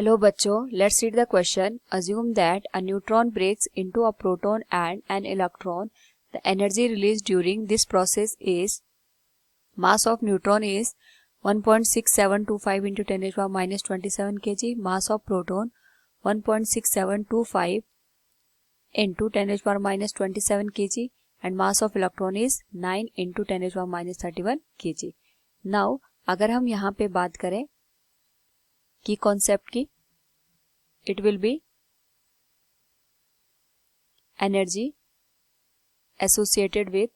Hello बच्चों, let's read the question. Assume that a neutron breaks into a proton and an electron. The energy released during this process is mass of neutron is 1.6725 into 10 to the power minus 27 kg. Mass of proton 1.6725 into 10 to the power minus 27 kg and mass of electron is 9 into 10 to the power minus 31 kg. Now अगर हम यहाँ पे बात करें की concept की, it will B energy associated with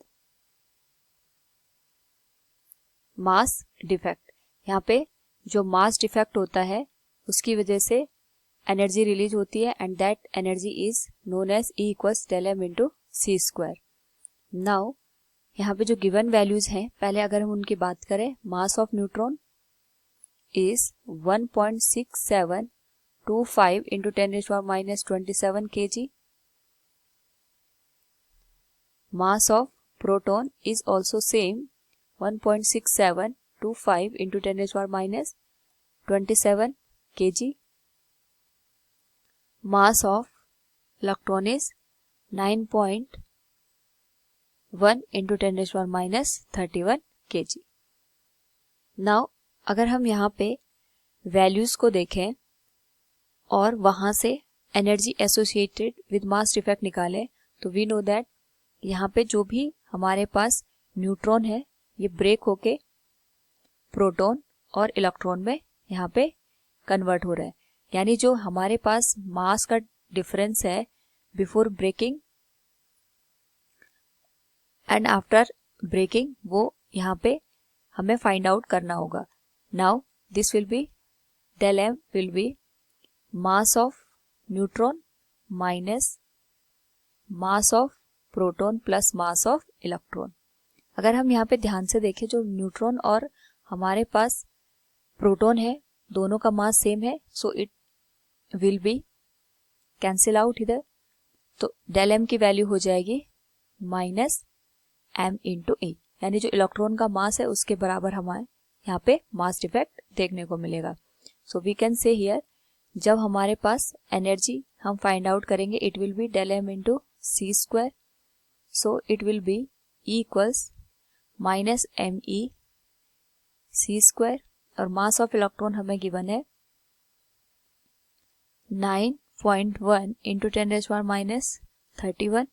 mass defect. यहाँ पे जो मास डिफेक्ट होता है उसकी वजह से एनर्जी रिलीज होती है and that energy is known as E equals del m into c square. Now यहाँ पे जो गिवन वैल्यूज हैं, पहले अगर हम उनकी बात करें, mass of neutron is 1.6725 into 10 to the power minus 27 kg. Mass of proton is also same 1.6725 into 10 to the power minus 27 kg. Mass of electron is 9.1 into 10 to the power minus 31 kg. Now अगर हम यहाँ पे values को देखें और वहां से energy associated with mass defect निकालें, तो वी नो दैट यहाँ पे जो भी हमारे पास न्यूट्रॉन है ये ब्रेक होके प्रोटॉन और इलेक्ट्रॉन में यहाँ पे कन्वर्ट हो रहा है. यानी जो हमारे पास मास का डिफरेंस है before breaking and after breaking, वो यहाँ पे हमें फाइंड आउट करना होगा. Now this will be del m will be mass of neutron minus mass of proton plus mass of electron. अगर हम यहाँ पे ध्यान से देखें, जो न्यूट्रॉन और हमारे पास प्रोटॉन है दोनों का मास सेम है, सो it will B cancel out इधर. तो डेल एम की वैल्यू हो जाएगी माइनस एम इंटू ए, यानी जो इलेक्ट्रॉन का मास है उसके बराबर हमारे यहाँ पे मास डिफेक्ट देखने को मिलेगा. So we can see here, जब हमारे पास एनर्जी हम फाइंड आउट करेंगे, it will be del m into c square. So it will be E equals minus m e c square. और मास ऑफ इलेक्ट्रॉन हमें गिवन है 9.1 into 10 to the power minus 31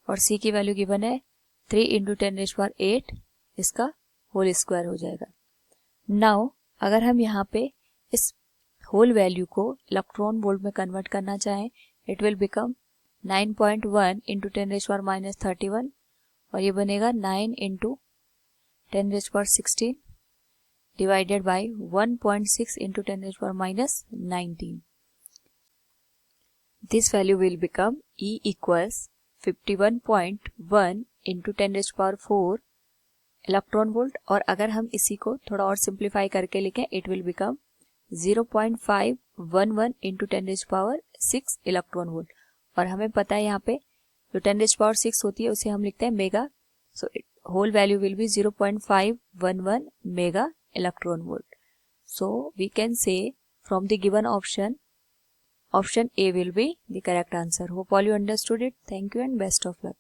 और C की value given है 3 into 10 to the power 8, इसका whole square हो जाएगा. Now अगर हम यहाँ पे इस होल वैल्यू को इलेक्ट्रॉन वोल्ट में कन्वर्ट करना चाहें, it will become 9.1 into 10 to the power minus 31 और ये बनेगा 9 into 10 to the power 16 divided by 1.6 into 10 to the power minus 19. This value will become E equals 51.1 into 10 to the power 4 electron volt. और अगर हम इसी को थोड़ा और सिंप्लीफाई करके लिखें, it will become 0.511 into 10 to the power 6 electron volt. और हमें पता है यहाँ पे जो 10 टू द पावर 6 होती है उसे हम लिखते हैं mega. So whole value will be 0.511 mega electron volt. So we can say from the given option A will be the correct answer. Hope all you understood it. Thank you and best of luck.